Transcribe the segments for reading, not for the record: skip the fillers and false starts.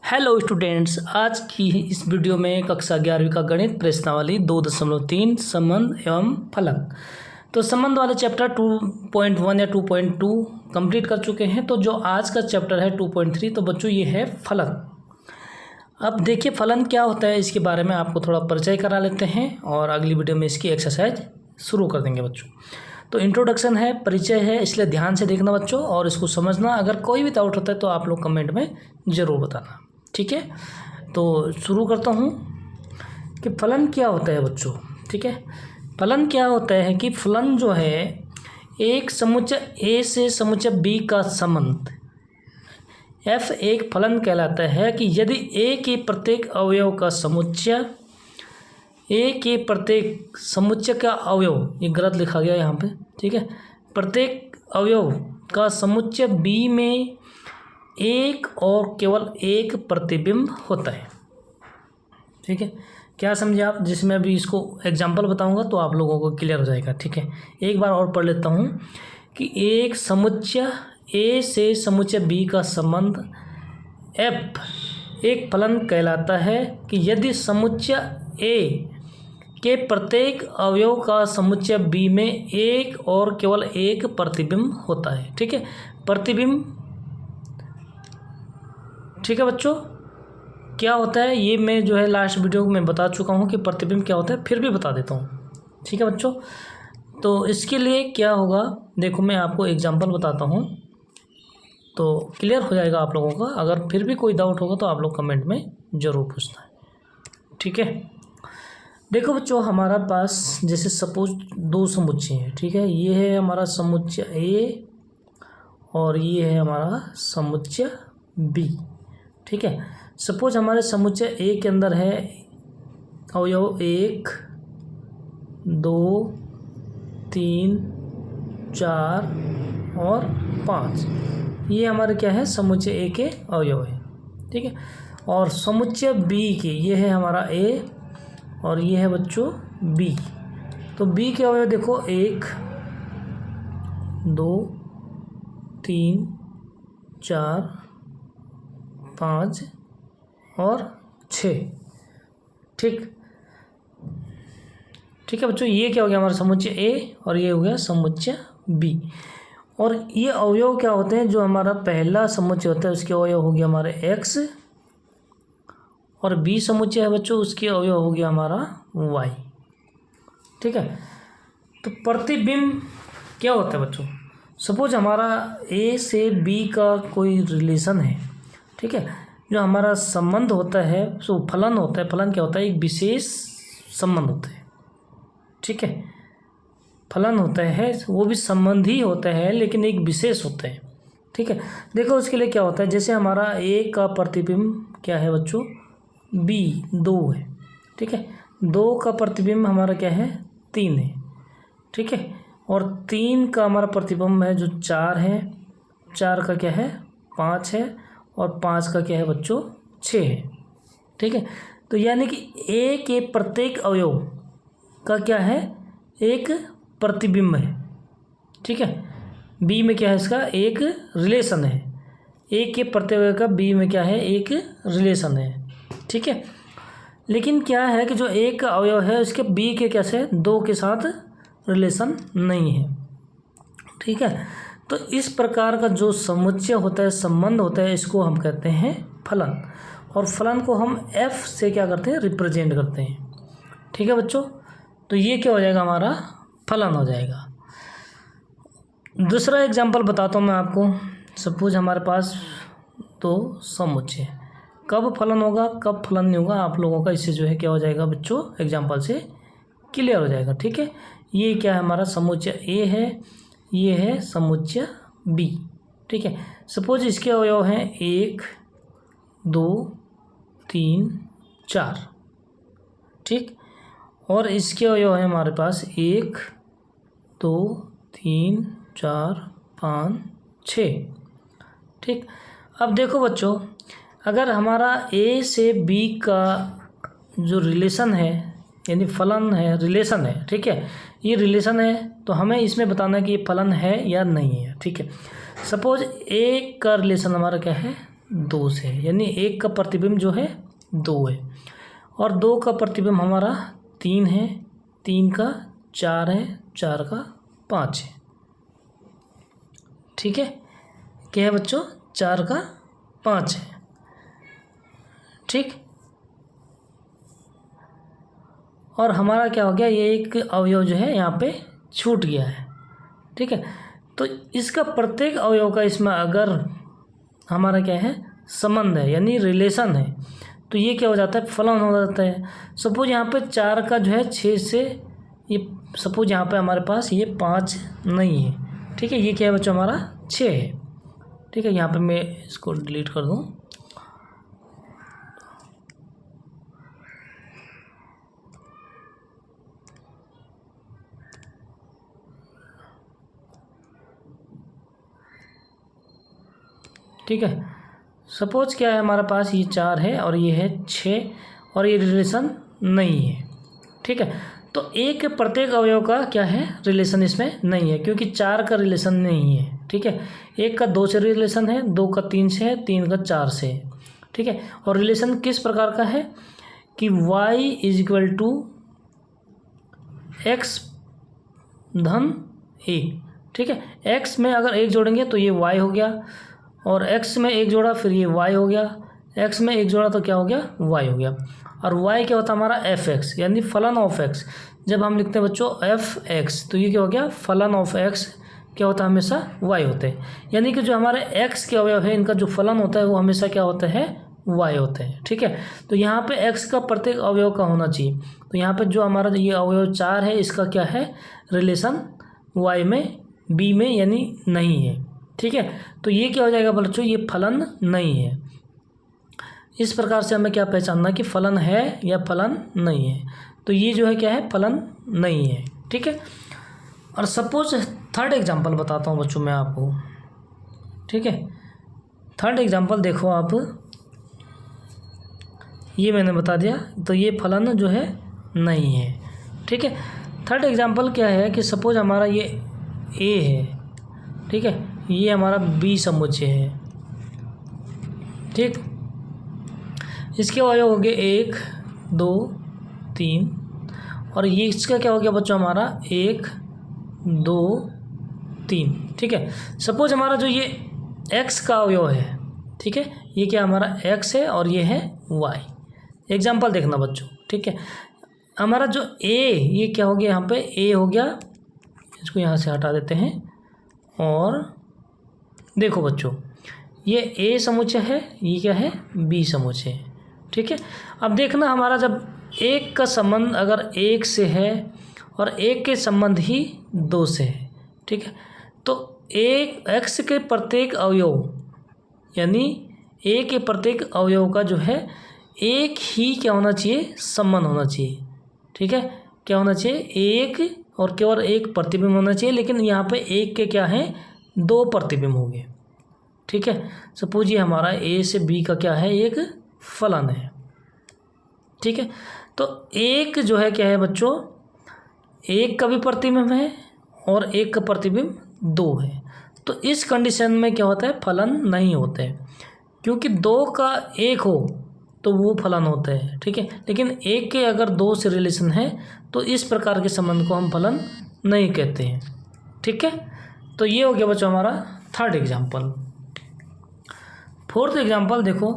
Hello students, आज की इस वीडियो में कक्षा 11वीं का गणित प्रश्नावली 2.3 संबंध एवं फलक। तो संबंध वाले चैप्टर 2.1 या 2.2 कंप्लीट कर चुके हैं। तो जो आज का चैप्टर है 2.3, तो बच्चों ये है फलक। अब देखिए फलन क्या होता है, इसके बारे में आपको थोड़ा परिचय करा लेते हैं और अगली वीडियो में इसकी एक्सरसाइज शुरू कर देंगे बच्चों। तो इंट्रोडक्शन है, परिचय है, इसलिए ध्यान से देखना बच्चों और इसको समझना। अगर कोई भी डाउट होता है तो आप लोग कमेंट में ज़रूर बताना, ठीक है। तो शुरू करता हूँ कि फलन क्या होता है बच्चों, ठीक है। फलन क्या होता है कि फलन जो है एक समुच्चय ए से समुच्चय बी का संबंध f एक फलन कहलाता है कि यदि a के प्रत्येक अवयव का समुच्चय a के प्रत्येक समुच्चय का अवयव, ये गलत लिखा गया यहाँ पे, ठीक है, प्रत्येक अवयव का समुच्चय b में एक और केवल एक प्रतिबिंब होता है, ठीक है। क्या समझे आप? जिसमें अभी इसको एग्जाम्पल बताऊंगा तो आप लोगों को क्लियर हो जाएगा, ठीक है। एक बार और पढ़ लेता हूँ कि एक समुच्चय ए से समुच्चय बी का संबंध f एक फलन कहलाता है कि यदि समुच्चय ए के प्रत्येक अवयव का समुच्चय बी में एक और केवल एक प्रतिबिंब होता है, ठीक है। प्रतिबिंब, ठीक है बच्चों, क्या होता है ये मैं जो है लास्ट वीडियो में बता चुका हूँ कि प्रतिबिंब क्या होता है, फिर भी बता देता हूँ, ठीक है बच्चों। तो इसके लिए क्या होगा, देखो मैं आपको एग्जांपल बताता हूँ तो क्लियर हो जाएगा आप लोगों का। अगर फिर भी कोई डाउट होगा तो आप लोग कमेंट में ज़रूर पूछना है, ठीक है। देखो बच्चों, हमारा पास जैसे सपोज दो समुच्चय हैं, ठीक है। ये है हमारा समुच्चय ए और ये है हमारा समुच्चय बी, ठीक है। सपोज हमारे समुच्चय ए के अंदर है अवयव 1, 2, 3, 4 और 5। ये हमारे क्या है, समुच्चय ए के अवयव है, ठीक है। और समुच्चय बी के ये है हमारा ए और ये है बच्चों बी। तो बी के अवयव देखो 1, 2, 3, 4, 5 और 6, ठीक है बच्चों। ये क्या हो गया, हमारा समुच्चय ए और ये हो गया समुच्चय बी। और ये अवयव क्या होते हैं, जो हमारा पहला समुच्चय होता है उसके अवयव हो गया हमारे x और बी समुच्चय है बच्चों, उसके अवयव हो गया हमारा y, ठीक है। तो प्रतिबिंब क्या होता है बच्चों, सपोज हमारा ए से बी का कोई रिलेशन है, ठीक है। जो हमारा संबंध होता है सो फलन होता है। फलन क्या होता है, एक विशेष संबंध होता है, ठीक है। फलन होता है वो भी संबंध ही होता है लेकिन एक विशेष होता है, ठीक है। देखो उसके लिए क्या होता है, जैसे हमारा ए का प्रतिबिंब क्या है बच्चों, बी 2 है, ठीक है। 2 का प्रतिबिंब हमारा क्या है, 3 है, ठीक है। और 3 का हमारा प्रतिबिंब है जो 4 है, 4 का क्या है 5 है और 5 का क्या है बच्चों 6 है, ठीक है। तो यानी कि ए के प्रत्येक अवयव का क्या है, एक प्रतिबिंब है, ठीक है। बी में क्या है, इसका एक रिलेशन है। ए के प्रत्येक अवयव का बी में क्या है, एक रिलेशन है, ठीक है। लेकिन क्या है कि जो एक का अवयव है उसके बी के कैसे 2 के साथ रिलेशन नहीं है, ठीक है। तो इस प्रकार का जो समुच्चय होता है, संबंध होता है, इसको हम कहते हैं फलन। और फलन को हम f से क्या करते हैं, रिप्रेजेंट करते हैं, ठीक है बच्चों। तो ये क्या हो जाएगा, हमारा फलन हो जाएगा। दूसरा एग्जांपल बताता हूँ मैं आपको। सपोज हमारे पास दो समुच्चय, कब फलन होगा कब फलन नहीं होगा आप लोगों का इससे जो है क्या हो जाएगा बच्चों, एग्जांपल से क्लियर हो जाएगा, ठीक है। ये क्या है, हमारा समुच्चय ए है, ये है समुच्चय बी, ठीक है। सपोज इसके अवयव हैं 1, 2, 3, 4, ठीक। और इसके अवयव है हमारे पास 1, 2, 3, 4, 5, 6, ठीक। अब देखो बच्चों, अगर हमारा ए से बी का जो रिलेशन है यानी फलन है, रिलेशन है, ठीक है। ये रिलेशन है तो हमें इसमें बताना है कि ये फलन है या नहीं है, ठीक है। सपोज ए का रिलेशन हमारा क्या है 2 से है, यानी 1 का प्रतिबिंब जो है 2 है, और 2 का प्रतिबिंब हमारा 3 है, 3 का 4 है, 4 का 5 है। ठीक है, क्या है बच्चों, 4 का 5 है। ठीक, और हमारा क्या हो गया, ये एक अवयव जो है यहाँ पे छूट गया है। ठीक है, तो इसका प्रत्येक अवयव का इसमें अगर हमारा क्या है, संबंध है यानी रिलेशन है, तो ये क्या हो जाता है, फलन हो जाता है। सपोज यहाँ पे 4 का जो है 6 से, ये सपोज यहाँ पे हमारे पास ये 5 नहीं है। ठीक है, ये क्या है बच्चों, हमारा 6 है। ठीक है, यहाँ पे मैं इसको डिलीट कर दूँ। ठीक है, सपोज क्या है, हमारे पास ये 4 है और ये है 6 और ये रिलेशन नहीं है। ठीक है, तो एक के प्रत्येक अवयव का क्या है, रिलेशन इसमें नहीं है, क्योंकि 4 का रिलेशन नहीं है। ठीक है, 1 का 2 से रिलेशन है, 2 का 3 से है, 3 का 4 से है। ठीक है, और रिलेशन किस प्रकार का है कि y is equal to x धन a। ठीक है, x में अगर 1 जोड़ेंगे तो ये y हो गया, और x में 1 जोड़ा फिर ये y हो गया, x में 1 जोड़ा तो क्या हो गया, y हो गया। और y क्या होता है हमारा f(x), यानी फलन ऑफ x। जब हम लिखते हैं बच्चों f(x) तो ये क्या हो गया, फलन ऑफ x क्या होता है, हमेशा y होते हैं। यानी कि जो हमारे x के अवयव है इनका जो फलन होता है वो हमेशा क्या होता है, y होते हैं। ठीक है, तो यहाँ पे x का प्रत्येक अवयव का होना चाहिए। तो यहाँ पे जो हमारा ये अवयव 4 है इसका क्या है, रिलेशन y में b में यानी नहीं है। ठीक है, तो ये क्या हो जाएगा बच्चों, ये फलन नहीं है। इस प्रकार से हमें क्या पहचानना है कि फलन है या फलन नहीं है। तो ये जो है क्या है, फलन नहीं है। ठीक है, और सपोज थर्ड एग्जांपल बताता हूँ बच्चों मैं आपको। ठीक है, थर्ड एग्जांपल देखो आप, ये मैंने बता दिया, तो ये फलन जो है नहीं है। ठीक है, थर्ड एग्जांपल क्या है कि सपोज हमारा ये ए है। ठीक है, ये हमारा बी समुच्चय है। ठीक, इसके अवयव हो गए 1 2 3, और ये इसका क्या हो गया बच्चों, हमारा 1 2 3। ठीक है, सपोज हमारा जो ये x का अवयव है, ठीक है, ये क्या हमारा x है और ये है y। एग्जाम्पल देखना बच्चों। ठीक है, हमारा जो a, ये क्या हो गया, यहाँ पे a हो गया, इसको यहाँ से हटा देते हैं। और देखो बच्चों, ये a समुच्चय है, ये क्या है, b समुच्चय है। ठीक है, अब देखना हमारा जब 1 का संबंध अगर 1 से है और 1 के संबंध ही 2 से है। ठीक है, तो एक x के प्रत्येक अवयव यानी a के प्रत्येक अवयव का जो है एक ही क्या होना चाहिए, संबंध होना चाहिए। ठीक है, क्या होना चाहिए, एक और केवल एक प्रतिबिंब होना चाहिए। लेकिन यहाँ पे एक के क्या है, 2 प्रतिबिंब हो गए। ठीक है, सपोज ये हमारा a से b का क्या है, एक फलन है। ठीक है, तो एक जो है क्या है बच्चों, एक का भी प्रतिबिंब है और एक का प्रतिबिंब 2 है। तो इस कंडीशन में क्या होता है, फलन नहीं होते हैं, क्योंकि 2 का 1 हो तो वो फलन होते हैं। ठीक है, लेकिन एक के अगर 2 से रिलेशन है तो इस प्रकार के संबंध को हम फलन नहीं कहते हैं। ठीक है, तो ये हो गया बच्चों हमारा थर्ड एग्जाम्पल। फोर्थ एग्जाम्पल देखो,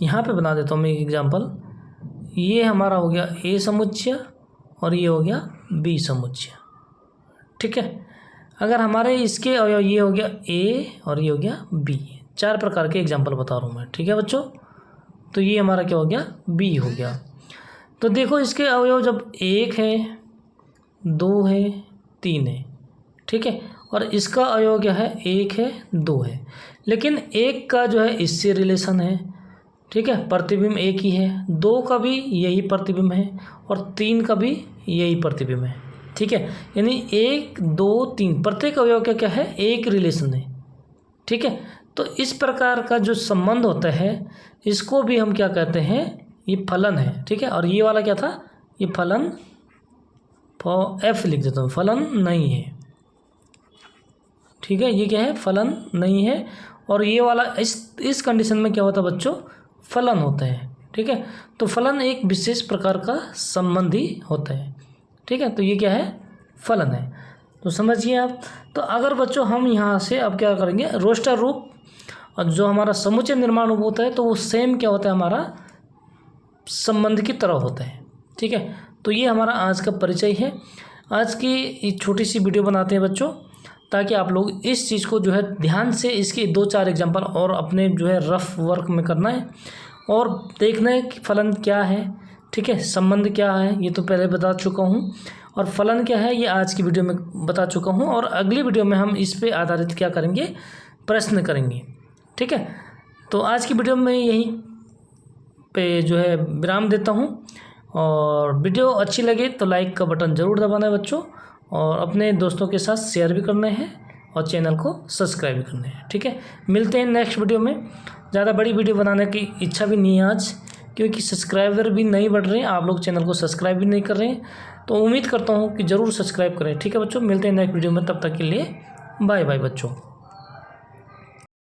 यहाँ पे बना देता हूँ मैं एग्जाम्पल। ये हमारा हो गया ए समुच्चय और ये हो गया बी समुच्चय। ठीक है, अगर हमारे इसके अवयव ये हो गया ए और ये हो गया बी, 4 प्रकार के एग्जाम्पल बता रहा हूँ मैं। ठीक है बच्चों, तो ये हमारा क्या हो गया, बी हो गया। तो देखो इसके अवयव जब 1 है 2 है 3 है। ठीक है, और इसका अवयव क्या है, 1 है 2 है। लेकिन 1 का जो है इससे रिलेशन है। ठीक है, प्रतिबिंब एक ही है, 2 का भी यही प्रतिबिंब है और 3 का भी यही प्रतिबिंब है। ठीक है, यानी 1 2 3 प्रत्येक अवयव का क्या है, एक रिलेशन है। ठीक है, तो इस प्रकार का जो संबंध होता है इसको भी हम क्या कहते हैं, ये फलन है। ठीक है, और ये वाला क्या था, ये फलन, f लिख देता हूँ, फलन नहीं है। ठीक है, ये क्या है, फलन नहीं है और ये वाला इस कंडीशन में क्या होता है बच्चों, फलन होता है। ठीक है, तो फलन एक विशेष प्रकार का संबंधी होता है। ठीक है, तो ये क्या है, फलन है। तो समझिए आप। तो अगर बच्चों हम यहाँ से अब क्या करेंगे, रोस्टर रूप और जो हमारा समुच्चय निर्माण रूप होता है तो वो सेम क्या होता है, हमारा संबंध की तरह होता है। ठीक है, तो ये हमारा आज का परिचय है। आज की एक छोटी सी वीडियो बनाते हैं बच्चों, ताकि आप लोग इस चीज़ को जो है ध्यान से इसके 2-4 एग्जाम्पल और अपने जो है रफ वर्क में करना है और देखना है कि फलन क्या है। ठीक है, संबंध क्या है ये तो पहले बता चुका हूँ, और फलन क्या है ये आज की वीडियो में बता चुका हूँ, और अगली वीडियो में हम इस पे आधारित क्या करेंगे, प्रश्न करेंगे। ठीक है, तो आज की वीडियो में यहीं पे जो है विराम देता हूँ, और वीडियो अच्छी लगे तो लाइक का बटन ज़रूर दबाना है बच्चों, और अपने दोस्तों के साथ शेयर भी करना है और चैनल को सब्सक्राइब भी करना है। ठीक है, मिलते हैं नेक्स्ट वीडियो में। ज़्यादा बड़ी वीडियो बनाने की इच्छा भी नहीं है आज, क्योंकि सब्सक्राइबर भी नहीं बढ़ रहे हैं, आप लोग चैनल को सब्सक्राइब भी नहीं कर रहे हैं। तो उम्मीद करता हूँ कि ज़रूर सब्सक्राइब करें। ठीक है बच्चों, मिलते हैं नेक्स्ट वीडियो में, तब तक के लिए बाय बाय बच्चों।